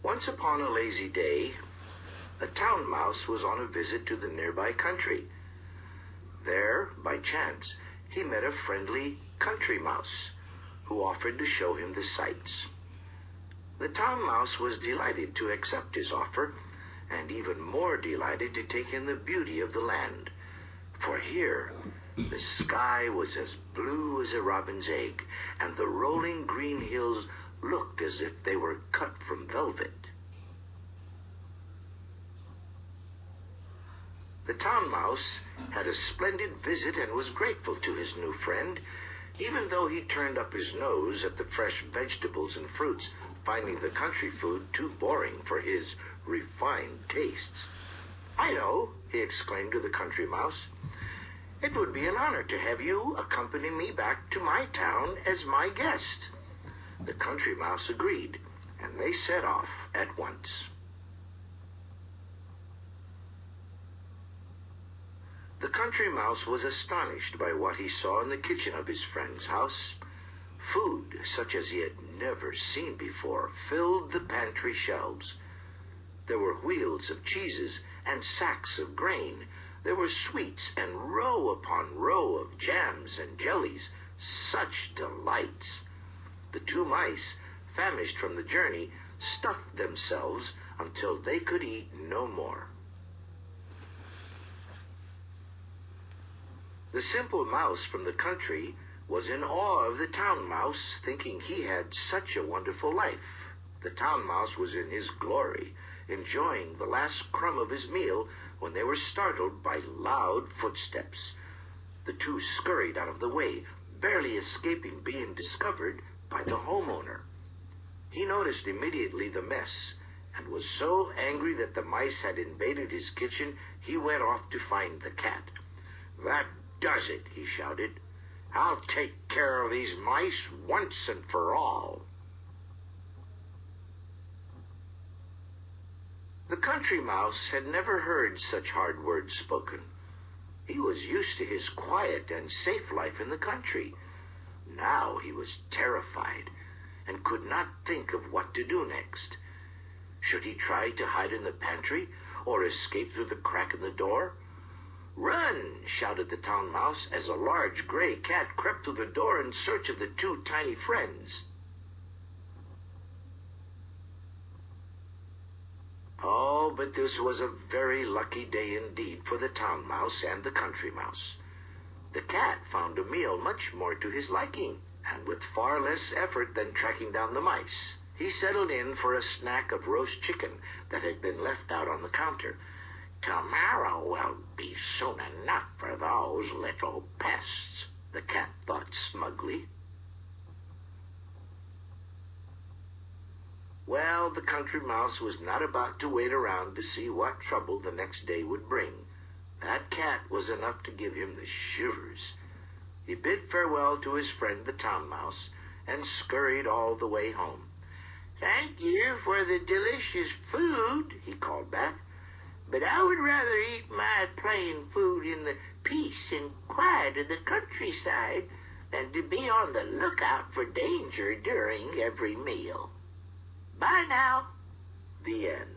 Once upon a lazy day, a town mouse was on a visit to the nearby country. There, by chance, he met a friendly country mouse who offered to show him the sights. The town mouse was delighted to accept his offer, and even more delighted to take in the beauty of the land. For here, the sky was as blue as a robin's egg, and the rolling green hills looked as if they were cut from velvet. The town mouse had a splendid visit and was grateful to his new friend, even though he turned up his nose at the fresh vegetables and fruits, finding the country food too boring for his refined tastes. "I know," he exclaimed to the country mouse. "It would be an honor to have you accompany me back to my town as my guest." The country mouse agreed, and they set off at once. The country mouse was astonished by what he saw in the kitchen of his friend's house. Food, such as he had never seen before, filled the pantry shelves. There were wheels of cheeses and sacks of grain. There were sweets and row upon row of jams and jellies. Such delights! The two mice, famished from the journey, stuffed themselves until they could eat no more. The simple mouse from the country was in awe of the town mouse, thinking he had such a wonderful life. The town mouse was in his glory, enjoying the last crumb of his meal, when they were startled by loud footsteps. The two scurried out of the way, barely escaping being discovered by the homeowner. He noticed immediately the mess, and was so angry that the mice had invaded his kitchen, he went off to find the cat. "That does it," he shouted. "I'll take care of these mice once and for all." The country mouse had never heard such hard words spoken. He was used to his quiet and safe life in the country. Now he was terrified and could not think of what to do next. Should he try to hide in the pantry or escape through the crack in the door? "Run!" shouted the town mouse as a large gray cat crept through the door in search of the two tiny friends. Oh, but this was a very lucky day indeed for the town mouse and the country mouse. The cat found a meal much more to his liking, and with far less effort than tracking down the mice. He settled in for a snack of roast chicken that had been left out on the counter. "Tomorrow will be soon enough for those little pests," the cat thought smugly. Well, the country mouse was not about to wait around to see what trouble the next day would bring. That cat was enough to give him the shivers. He bid farewell to his friend the town mouse and scurried all the way home. "Thank you for the delicious food," he called back, "but I would rather eat my plain food in the peace and quiet of the countryside than to be on the lookout for danger during every meal. Bye now." The end.